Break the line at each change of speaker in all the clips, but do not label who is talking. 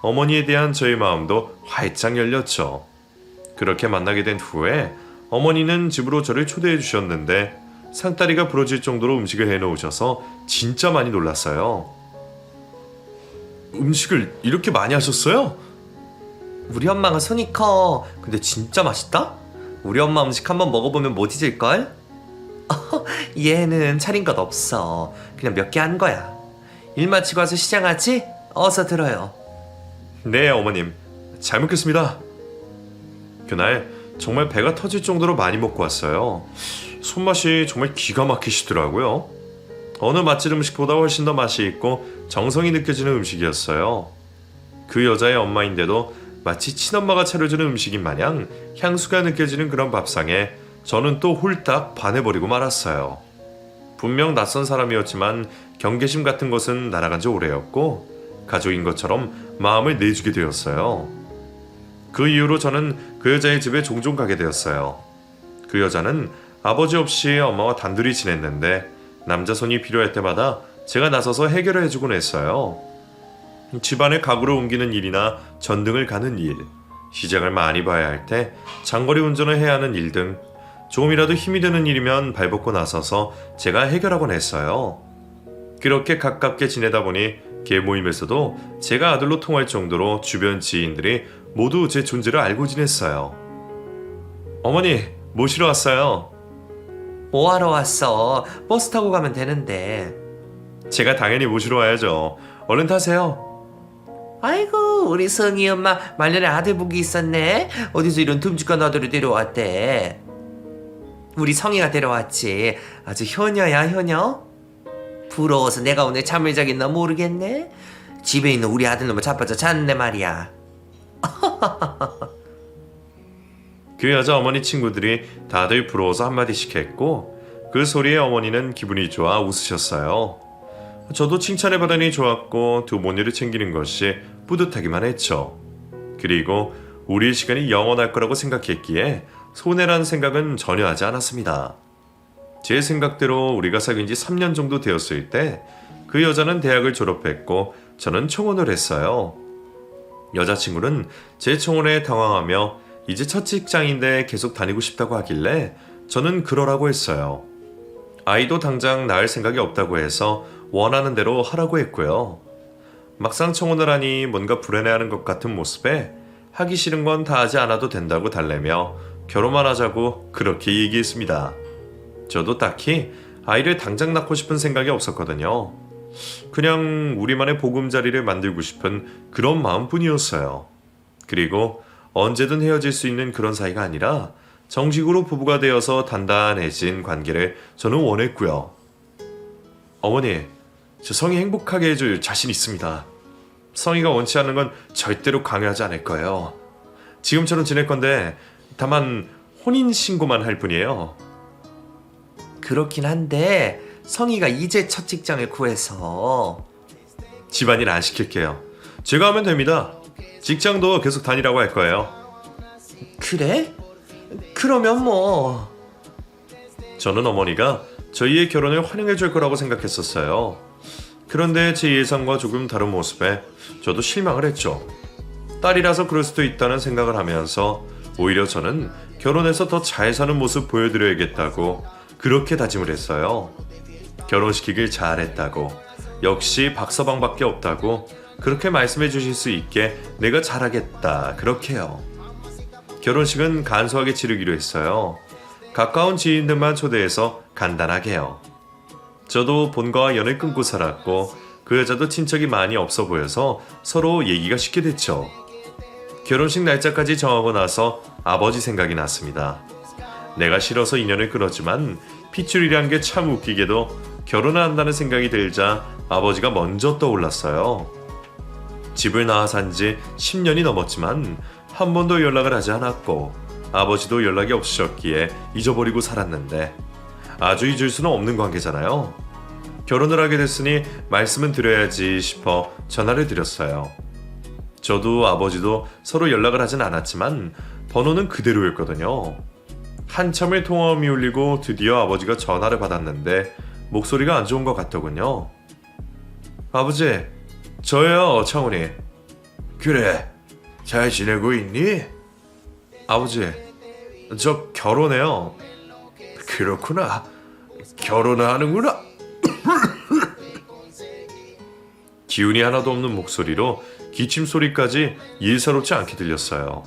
어머니에 대한 저의 마음도 활짝 열렸죠. 그렇게 만나게 된 후에 어머니는 집으로 저를 초대해 주셨는데 상다리가 부러질 정도로 음식을 해놓으셔서 진짜 많이 놀랐어요. 음식을 이렇게 많이 하셨어요?
우리 엄마가 손이 커. 근데 진짜 맛있다? 우리 엄마 음식 한번 먹어보면 못 잊을걸? 얘는 차린 것 없어. 그냥 몇 개 한 거야. 일 마치고 와서 시장하지? 어서 들어요.
네, 어머님. 잘 먹겠습니다. 그날 정말 배가 터질 정도로 많이 먹고 왔어요. 손맛이 정말 기가 막히시더라고요. 어느 맛집 음식보다 훨씬 더 맛이 있고 정성이 느껴지는 음식이었어요. 그 여자의 엄마인데도 마치 친엄마가 차려주는 음식인 마냥 향수가 느껴지는 그런 밥상에 저는 또 홀딱 반해버리고 말았어요. 분명 낯선 사람이었지만 경계심 같은 것은 날아간 지 오래였고 가족인 것처럼 마음을 내주게 되었어요. 그 이후로 저는 그 여자의 집에 종종 가게 되었어요. 그 여자는 아버지 없이 엄마와 단둘이 지냈는데 남자 손이 필요할 때마다 제가 나서서 해결을 해주곤 했어요. 집안의 가구를 옮기는 일이나 전등을 가는 일, 시장을 많이 봐야 할 때 장거리 운전을 해야 하는 일 등 조금이라도 힘이 되는 일이면 발벗고 나서서 제가 해결하곤 했어요. 그렇게 가깝게 지내다 보니 계모임에서도 제가 아들로 통할 정도로 주변 지인들이 모두 제 존재를 알고 지냈어요. 어머니, 모시러 왔어요.
뭐하러 왔어? 버스 타고 가면 되는데.
제가 당연히 모시러 와야죠. 얼른 타세요.
아이고, 우리 성희 엄마 말년에 아들복이 있었네. 어디서 이런 듬직한 아들을 데려왔대? 우리 성희가 데려왔지. 아주 효녀야, 효녀. 부러워서 내가 오늘 잠을 자겠나 모르겠네. 집에 있는 우리 아들놈을 자빠져 잤네 말이야.
그 여자 어머니 친구들이 다들 부러워서 한마디씩 했고 그 소리에 어머니는 기분이 좋아 웃으셨어요. 저도 칭찬을 받으니 좋았고 두 모녀를 챙기는 것이 뿌듯하기만 했죠. 그리고 우리의 시간이 영원할 거라고 생각했기에 손해라는 생각은 전혀 하지 않았습니다. 제 생각대로 우리가 사귄 지 3년 정도 되었을 때 그 여자는 대학을 졸업했고 저는 청혼을 했어요. 여자친구는 제 청혼에 당황하며 이제 첫 직장인데 계속 다니고 싶다고 하길래 저는 그러라고 했어요. 아이도 당장 낳을 생각이 없다고 해서 원하는 대로 하라고 했고요. 막상 청혼을 하니 뭔가 불안해하는 것 같은 모습에 하기 싫은 건 다 하지 않아도 된다고 달래며 결혼만 하자고 그렇게 얘기했습니다. 저도 딱히 아이를 당장 낳고 싶은 생각이 없었거든요. 그냥 우리만의 보금자리를 만들고 싶은 그런 마음뿐이었어요. 그리고 언제든 헤어질 수 있는 그런 사이가 아니라 정식으로 부부가 되어서 단단해진 관계를 저는 원했고요. 어머니, 저 성희 행복하게 해줄 자신 있습니다. 성희가 원치 않는 건 절대로 강요하지 않을 거예요. 지금처럼 지낼 건데 다만 혼인신고만 할 뿐이에요.
그렇긴 한데 성희가 이제 첫 직장을 구해서.
집안일 안 시킬게요. 제가 하면 됩니다. 직장도 계속 다니라고 할 거예요.
그래? 그러면 뭐.
저는 어머니가 저희의 결혼을 환영해 줄 거라고 생각했었어요. 그런데 제 예상과 조금 다른 모습에 저도 실망을 했죠. 딸이라서 그럴 수도 있다는 생각을 하면서 오히려 저는 결혼해서 더 잘 사는 모습 보여드려야겠다고 그렇게 다짐을 했어요. 결혼시키길 잘했다고, 역시 박서방밖에 없다고 그렇게 말씀해 주실 수 있게 내가 잘하겠다 그렇게요. 결혼식은 간소하게 치르기로 했어요. 가까운 지인들만 초대해서 간단하게요. 저도 본가와 연을 끊고 살았고 그 여자도 친척이 많이 없어 보여서 서로 얘기가 쉽게 됐죠. 결혼식 날짜까지 정하고 나서 아버지 생각이 났습니다. 내가 싫어서 인연을 끊었지만 핏줄이란 게 참 웃기게도 결혼을 한다는 생각이 들자 아버지가 먼저 떠올랐어요. 집을 나와 산 지 10년이 넘었지만 한 번도 연락을 하지 않았고 아버지도 연락이 없으셨기에 잊어버리고 살았는데 아주 잊을 수는 없는 관계잖아요. 결혼을 하게 됐으니 말씀은 드려야지 싶어 전화를 드렸어요. 저도 아버지도 서로 연락을 하진 않았지만 번호는 그대로였거든요. 한참을 통화음이 울리고 드디어 아버지가 전화를 받았는데 목소리가 안 좋은 것 같더군요. 아버지, 저예요, 창훈이. 그래, 잘 지내고 있니? 아버지, 저 결혼해요. 그렇구나. 결혼하는구나. 기운이 하나도 없는 목소리로 기침 소리까지 예사롭지 않게 들렸어요.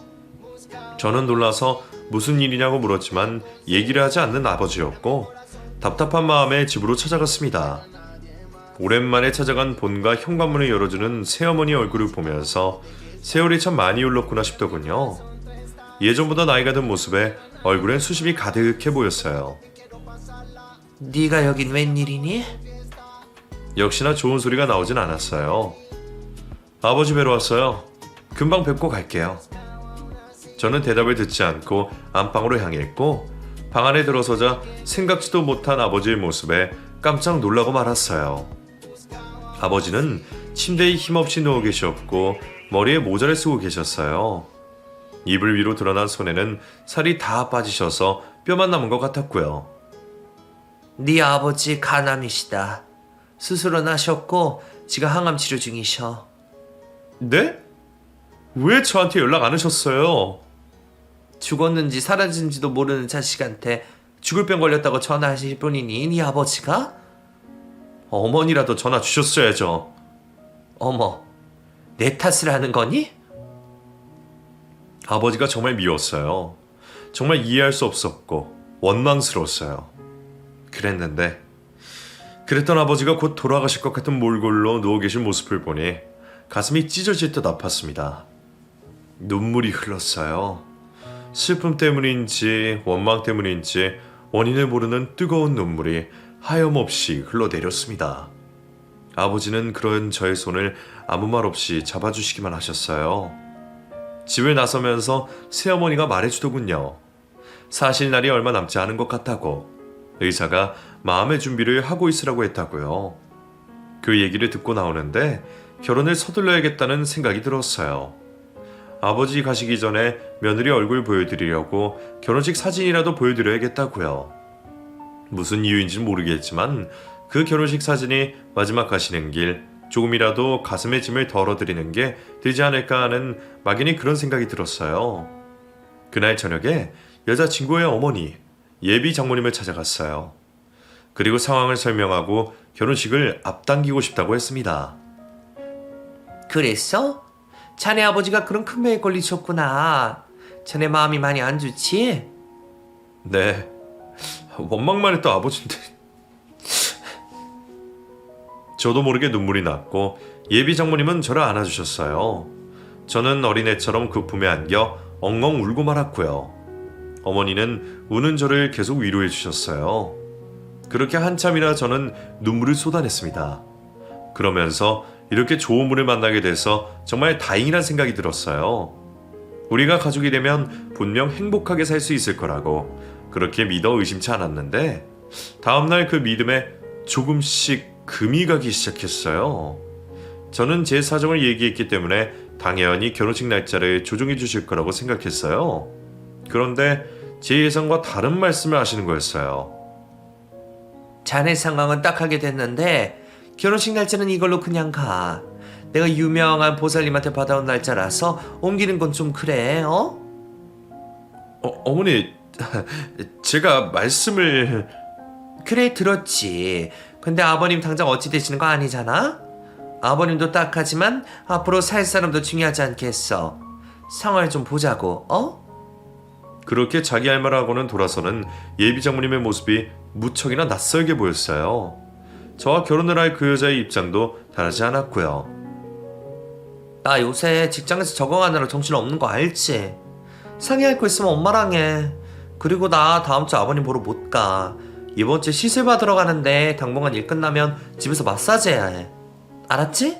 저는 놀라서 무슨 일이냐고 물었지만 얘기를 하지 않는 아버지였고 답답한 마음에 집으로 찾아갔습니다. 오랜만에 찾아간 본가 현관문을 열어주는 새어머니 얼굴을 보면서 세월이 참 많이 흘렀구나 싶더군요. 예전보다 나이가 든 모습에 얼굴엔 수심이 가득해 보였어요.
네가 여긴 웬일이니?
역시나 좋은 소리가 나오진 않았어요. 아버지 뵈러 왔어요. 금방 뵙고 갈게요. 저는 대답을 듣지 않고 안방으로 향했고 방 안에 들어서자 생각지도 못한 아버지의 모습에 깜짝 놀라고 말았어요. 아버지는 침대에 힘없이 누워 계셨고 머리에 모자를 쓰고 계셨어요. 이불 위로 드러난 손에는 살이 다 빠지셔서 뼈만 남은 것 같았고요.
네 아버지 간암이시다. 수술은 하셨고 지가 항암 치료 중이셔.
네? 왜 저한테 연락 안 하셨어요?
죽었는지 사라진지도 모르는 자식한테 죽을 병 걸렸다고 전화하실 분이니 네 아버지가?
어머니라도 전화 주셨어야죠.
어머, 내 탓을 하는 거니?
아버지가 정말 미웠어요. 정말 이해할 수 없었고 원망스러웠어요. 그랬던 아버지가 곧 돌아가실 것 같은 몰골로 누워 계신 모습을 보니 가슴이 찢어질 듯 아팠습니다. 눈물이 흘렀어요. 슬픔 때문인지 원망 때문인지 원인을 모르는 뜨거운 눈물이 하염없이 흘러내렸습니다. 아버지는 그런 저의 손을 아무 말 없이 잡아주시기만 하셨어요. 집을 나서면서 새어머니가 말해주더군요. 사실 날이 얼마 남지 않은 것 같다고. 의사가 마음의 준비를 하고 있으라고 했다고요. 그 얘기를 듣고 나오는데 결혼을 서둘러야겠다는 생각이 들었어요. 아버지 가시기 전에 며느리 얼굴 보여드리려고 결혼식 사진이라도 보여드려야겠다고요. 무슨 이유인지는 모르겠지만 그 결혼식 사진이 마지막 가시는 길 조금이라도 가슴의 짐을 덜어드리는 게 되지 않을까 하는 막연히 그런 생각이 들었어요. 그날 저녁에 여자친구의 어머니 예비 장모님을 찾아갔어요. 그리고 상황을 설명하고 결혼식을 앞당기고 싶다고 했습니다.
그랬어? 자네 아버지가 그런 큰 병에 걸리셨구나. 자네 마음이 많이 안 좋지?
네, 원망만 했던 아버지인데. 저도 모르게 눈물이 났고 예비 장모님은 저를 안아주셨어요. 저는 어린애처럼 그 품에 안겨 엉엉 울고 말았고요. 어머니는 우는 저를 계속 위로해 주셨어요. 그렇게 한참이나 저는 눈물을 쏟아냈습니다. 그러면서 이렇게 좋은 분을 만나게 돼서 정말 다행이란 생각이 들었어요. 우리가 가족이 되면 분명 행복하게 살 수 있을 거라고 그렇게 믿어 의심치 않았는데 다음날 그 믿음에 조금씩 금이 가기 시작했어요. 저는 제 사정을 얘기했기 때문에 당연히 결혼식 날짜를 조정해 주실 거라고 생각했어요. 그런데 제 예상과 다른 말씀을 하시는 거였어요.
자네 상황은 딱 하게 됐는데 결혼식 날짜는 이걸로 그냥 가. 내가 유명한 보살님한테 받아온 날짜라서 옮기는 건 좀 그래, 어?
어머니, 제가 말씀을...
그래, 들었지. 근데 아버님 당장 어찌 되시는 거 아니잖아? 아버님도 딱하지만 앞으로 살 사람도 중요하지 않겠어. 상황을 좀 보자고, 어?
그렇게 자기 할 말하고는 돌아서는 예비 장모님의 모습이 무척이나 낯설게 보였어요. 저와 결혼을 할 그 여자의 입장도 다르지 않았고요.
나 요새 직장에서 적응하느라 정신 없는 거 알지? 상의할 거 있으면 엄마랑 해. 그리고 나 다음 주 아버님 보러 못 가. 이번 주에 시술 받으러 가는데 당분간 일 끝나면 집에서 마사지 해야 해. 알았지?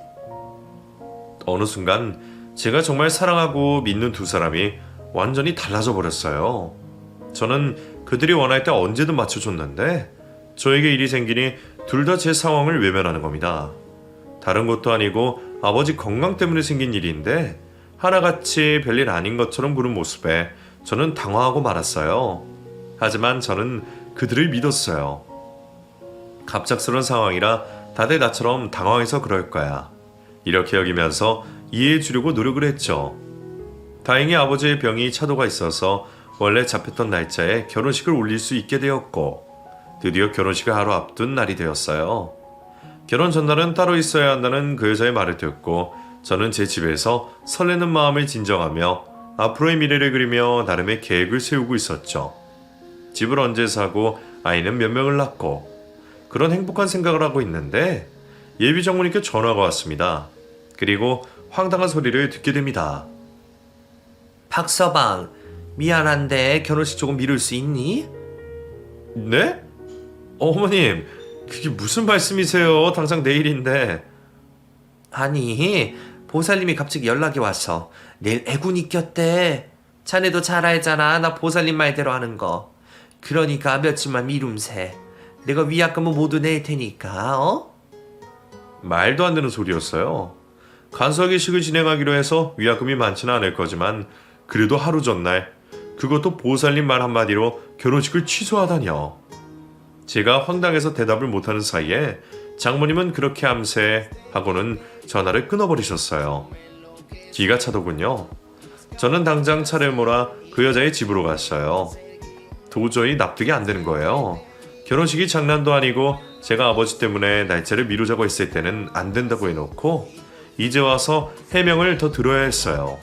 어느 순간 제가 정말 사랑하고 믿는 두 사람이 완전히 달라져 버렸어요. 저는 그들이 원할 때 언제든 맞춰줬는데 저에게 일이 생기니 둘 다 제 상황을 외면하는 겁니다. 다른 것도 아니고 아버지 건강 때문에 생긴 일인데 하나같이 별일 아닌 것처럼 구는 모습에 저는 당황하고 말았어요. 하지만 저는 그들을 믿었어요. 갑작스러운 상황이라 다들 나처럼 당황해서 그럴 거야. 이렇게 여기면서 이해해 주려고 노력을 했죠. 다행히 아버지의 병이 차도가 있어서 원래 잡혔던 날짜에 결혼식을 올릴 수 있게 되었고 드디어 결혼식을 하루 앞둔 날이 되었어요. 결혼 전날은 따로 있어야 한다는 그 여자의 말을 듣고 저는 제 집에서 설레는 마음을 진정하며 앞으로의 미래를 그리며 나름의 계획을 세우고 있었죠. 집을 언제 사고 아이는 몇 명을 낳고 그런 행복한 생각을 하고 있는데 예비 장모님께 전화가 왔습니다. 그리고 황당한 소리를 듣게 됩니다.
박서방, 미안한데 결혼식 조금 미룰 수 있니?
네? 어머님, 그게 무슨 말씀이세요? 당장 내일인데.
아니, 보살님이 갑자기 연락이 와서 내일 애군이 꼈대. 자네도 잘 알잖아, 나 보살님 말대로 하는 거. 그러니까 며칠만 미룸세. 내가 위약금은 모두 낼 테니까, 어?
말도 안 되는 소리였어요. 간소하게 식을 진행하기로 해서 위약금이 많지는 않을 거지만 그래도 하루 전날 그것도 보살님 말 한마디로 결혼식을 취소하다니요. 제가 황당해서 대답을 못하는 사이에 장모님은 그렇게 암세 하고는 전화를 끊어버리셨어요. 기가 차더군요. 저는 당장 차를 몰아 그 여자의 집으로 갔어요. 도저히 납득이 안 되는 거예요. 결혼식이 장난도 아니고 제가 아버지 때문에 날짜를 미루자고 했을 때는 안 된다고 해놓고 이제 와서 해명을 더 들어야 했어요.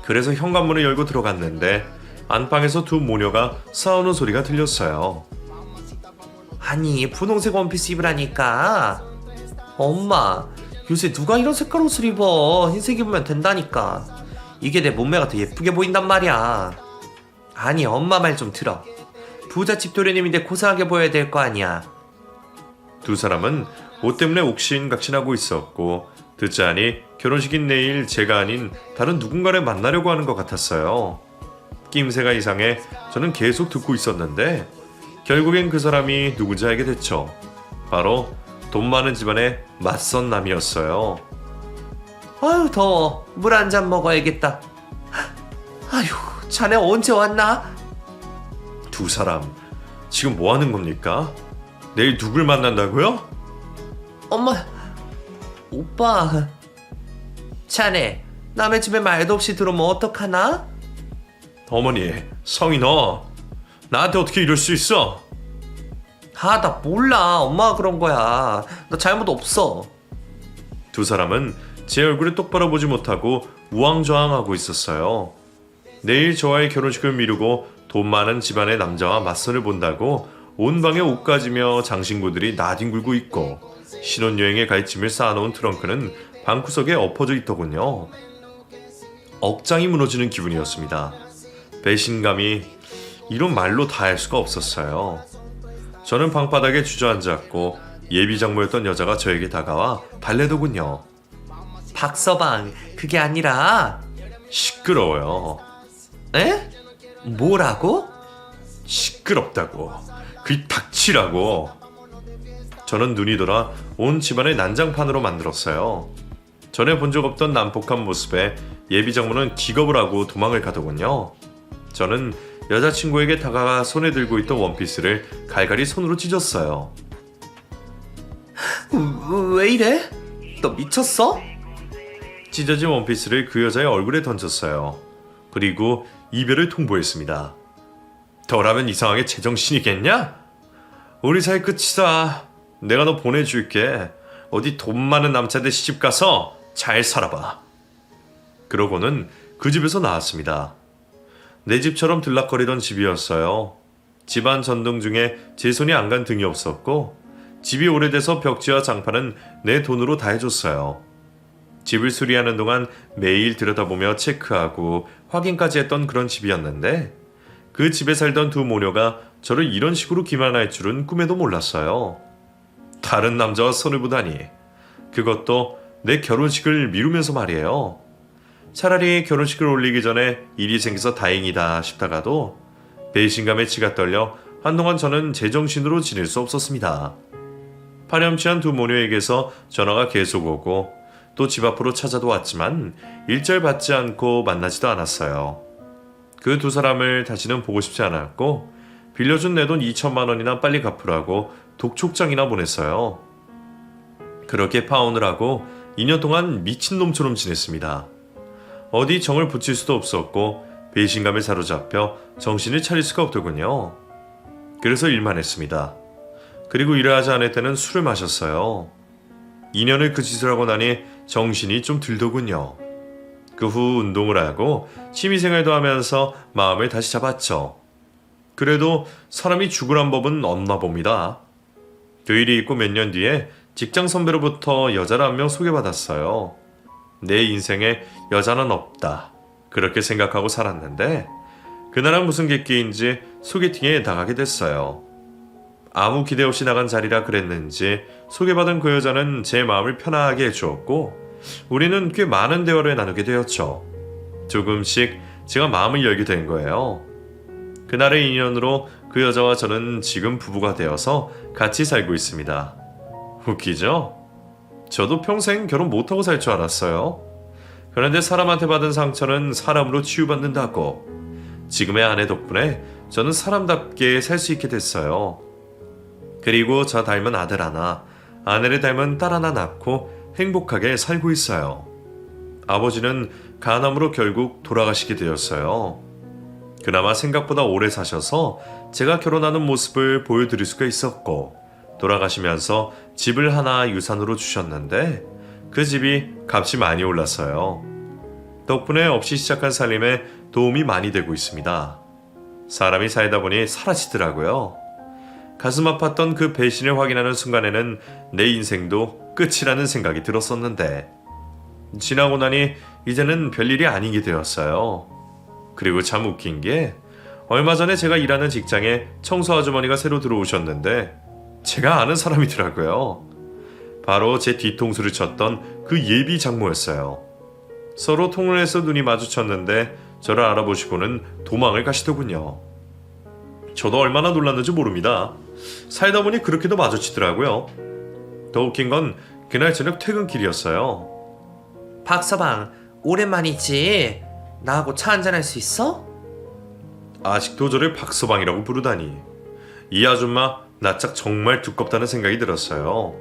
그래서 현관문을 열고 들어갔는데 안방에서 두 모녀가 싸우는 소리가 들렸어요.
아니, 분홍색 원피스 입으라니까. 엄마, 요새 누가 이런 색깔 옷을 입어? 흰색 입으면 된다니까. 이게 내 몸매가 더 예쁘게 보인단 말이야. 아니, 엄마 말 좀 들어. 부잣집 도련님인데 고상하게 보여야 될 거 아니야.
두 사람은 옷 때문에 옥신각신하고 있었고 듣자하니 결혼식인 내일 제가 아닌 다른 누군가를 만나려고 하는 것 같았어요. 낌새가 이상해 저는 계속 듣고 있었는데 결국엔 그 사람이 누군지 알게 됐죠. 바로 돈 많은 집안의 맞선 남이었어요.
아유, 더워. 물 한 잔 먹어야겠다. 아휴, 자네 언제 왔나?
두 사람 지금 뭐 하는 겁니까? 내일 누굴 만난다고요?
엄마, 오빠. 자네, 남의 집에 말도 없이 들어오면 어떡하나?
어머니, 성이 너 나한테 어떻게 이럴 수 있어?
아, 나 몰라. 엄마가 그런 거야. 나 잘못 없어.
두 사람은 제 얼굴을 똑바로 보지 못하고 우왕좌왕하고 있었어요. 내일 저와의 결혼식을 미루고 돈 많은 집안의 남자와 맞선을 본다고 온 방에 옷 가지며 장신구들이 나뒹굴고 있고 신혼여행에 갈 짐을 쌓아놓은 트렁크는 방구석에 엎어져 있더군요. 억장이 무너지는 기분이었습니다. 배신감이 이런 말로 다 할 수가 없었어요. 저는 방바닥에 주저앉았고 예비장모였던 여자가 저에게 다가와 달래더군요.
박서방, 그게 아니라.
시끄러워요.
에? 뭐라고?
시끄럽다고. 그 닥치라고. 저는 눈이 돌아 온 집안을 난장판으로 만들었어요. 전에 본 적 없던 난폭한 모습에 예비장모는 기겁을 하고 도망을 가더군요. 저는 여자친구에게 다가가 손에 들고 있던 원피스를 갈갈이 손으로 찢었어요.
왜 이래? 너 미쳤어?
찢어진 원피스를 그 여자의 얼굴에 던졌어요. 그리고 이별을 통보했습니다. 더라면 이상하게 제정신이겠냐? 우리 사이 끝이다. 내가 너 보내줄게. 어디 돈 많은 남자들 시집 가서 잘 살아봐. 그러고는 그 집에서 나왔습니다. 내 집처럼 들락거리던 집이었어요. 집안 전등 중에 제 손이 안 간 등이 없었고 집이 오래돼서 벽지와 장판은 내 돈으로 다 해줬어요. 집을 수리하는 동안 매일 들여다보며 체크하고 확인까지 했던 그런 집이었는데 그 집에 살던 두 모녀가 저를 이런 식으로 기만할 줄은 꿈에도 몰랐어요. 다른 남자와 손을 보다니. 그것도 내 결혼식을 미루면서 말이에요. 차라리 결혼식을 올리기 전에 일이 생겨서 다행이다 싶다가도 배신감에 치가 떨려 한동안 저는 제정신으로 지낼 수 없었습니다. 파렴치한 두 모녀에게서 전화가 계속 오고 또 집 앞으로 찾아도 왔지만 일절 받지 않고 만나지도 않았어요. 그 두 사람을 다시는 보고 싶지 않았고 빌려준 내 돈 2천만 원이나 빨리 갚으라고 독촉장이나 보냈어요. 그렇게 파혼을 하고 2년 동안 미친놈처럼 지냈습니다. 어디 정을 붙일 수도 없었고 배신감에 사로잡혀 정신을 차릴 수가 없더군요. 그래서 일만 했습니다. 그리고 일을 하지 않을 때는 술을 마셨어요. 2년을 그 짓을 하고 나니 정신이 좀 들더군요. 그 후 운동을 하고 취미생활도 하면서 마음을 다시 잡았죠. 그래도 사람이 죽으란 법은 없나 봅니다. 그 일이 있고 몇 년 뒤에 직장 선배로부터 여자를 한 명 소개받았어요. 내 인생에 여자는 없다. 그렇게 생각하고 살았는데 그날은 무슨 계기인지 소개팅에 나가게 됐어요. 아무 기대 없이 나간 자리라 그랬는지 소개받은 그 여자는 제 마음을 편하게 해주었고 우리는 꽤 많은 대화를 나누게 되었죠. 조금씩 제가 마음을 열게 된 거예요. 그날의 인연으로 그 여자와 저는 지금 부부가 되어서 같이 살고 있습니다. 웃기죠? 저도 평생 결혼 못하고 살 줄 알았어요. 그런데 사람한테 받은 상처는 사람으로 치유받는다고. 지금의 아내 덕분에 저는 사람답게 살 수 있게 됐어요. 그리고 저 닮은 아들 하나, 아내를 닮은 딸 하나 낳고 행복하게 살고 있어요. 아버지는 간암으로 결국 돌아가시게 되었어요. 그나마 생각보다 오래 사셔서 제가 결혼하는 모습을 보여드릴 수가 있었고 돌아가시면서 집을 하나 유산으로 주셨는데 그 집이 값이 많이 올랐어요. 덕분에 없이 시작한 살림에 도움이 많이 되고 있습니다. 사람이 살다 보니 사라지더라고요. 가슴 아팠던 그 배신을 확인하는 순간에는 내 인생도 끝이라는 생각이 들었었는데 지나고 나니 이제는 별일이 아니게 되었어요. 그리고 참 웃긴 게 얼마 전에 제가 일하는 직장에 청소 아주머니가 새로 들어오셨는데 제가 아는 사람이더라고요. 바로 제 뒤통수를 쳤던 그 예비 장모였어요. 서로 통로에서 눈이 마주쳤는데 저를 알아보시고는 도망을 가시더군요. 저도 얼마나 놀랐는지 모릅니다. 살다 보니 그렇게도 마주치더라고요. 더 웃긴 건 그날 저녁 퇴근길이었어요.
박서방, 오랜만이지? 나하고 차 한잔할 수 있어?
아직도 저를 박서방이라고 부르다니. 이 아줌마 낯짝 정말 두껍다는 생각이 들었어요.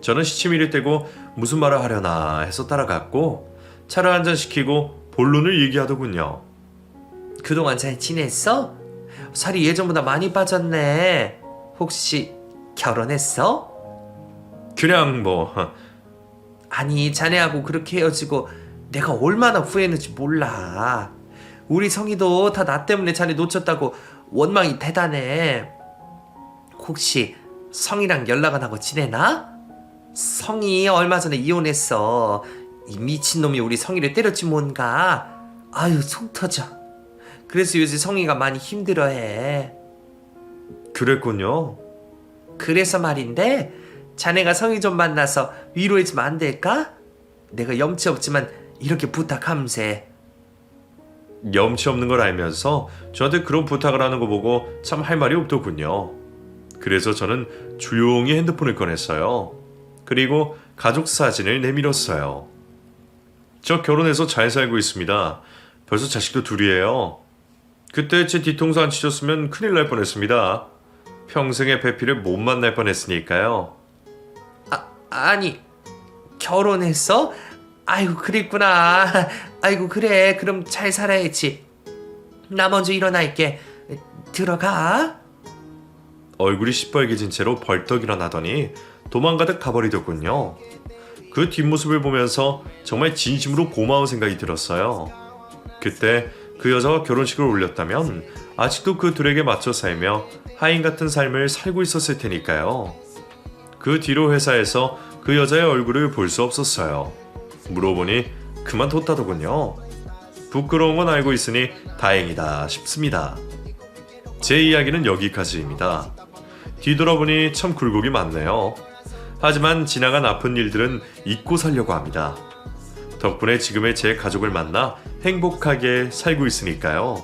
저는 시치미를 떼고 무슨 말을 하려나 해서 따라갔고 차를 한잔 시키고 본론을 얘기하더군요.
그동안 잘 지냈어? 살이 예전보다 많이 빠졌네. 혹시 결혼했어?
그냥 뭐
아니, 자네하고 그렇게 헤어지고 내가 얼마나 후회했는지 몰라. 우리 성희도 다 나 때문에 자네 놓쳤다고 원망이 대단해. 혹시 성희랑 연락 안 하고 지내나? 성희 얼마 전에 이혼했어. 이 미친놈이 우리 성희를 때렸지 뭔가. 아유, 속 터져. 그래서 요새 성희가 많이 힘들어해.
그랬군요.
그래서 말인데 자네가 성희 좀 만나서 위로해주면 안 될까? 내가 염치 없지만 이렇게 부탁함세.
염치 없는 걸 알면서 저한테 그런 부탁을 하는 거 보고 참 할 말이 없더군요. 그래서 저는 조용히 핸드폰을 꺼냈어요. 그리고 가족 사진을 내밀었어요. 저 결혼해서 잘 살고 있습니다. 벌써 자식도 둘이에요. 그때 제 뒤통수 안 치셨으면 큰일 날 뻔했습니다. 평생의 배필을 못 만날 뻔했으니까요.
아니, 결혼했어? 아이고, 그랬구나. 아이고, 그래. 그럼 잘 살아야지. 나 먼저 일어날게. 들어가.
얼굴이 시뻘개진 채로 벌떡 일어나더니 도망가듯 가버리더군요. 그 뒷모습을 보면서 정말 진심으로 고마운 생각이 들었어요. 그때 그 여자와 결혼식을 올렸다면 아직도 그 둘에게 맞춰 살며 하인 같은 삶을 살고 있었을 테니까요. 그 뒤로 회사에서 그 여자의 얼굴을 볼 수 없었어요. 물어보니 그만뒀다더군요. 부끄러운 건 알고 있으니 다행이다 싶습니다. 제 이야기는 여기까지입니다. 뒤돌아보니 참 굴곡이 많네요. 하지만 지나간 아픈 일들은 잊고 살려고 합니다. 덕분에 지금의 제 가족을 만나 행복하게 살고 있으니까요.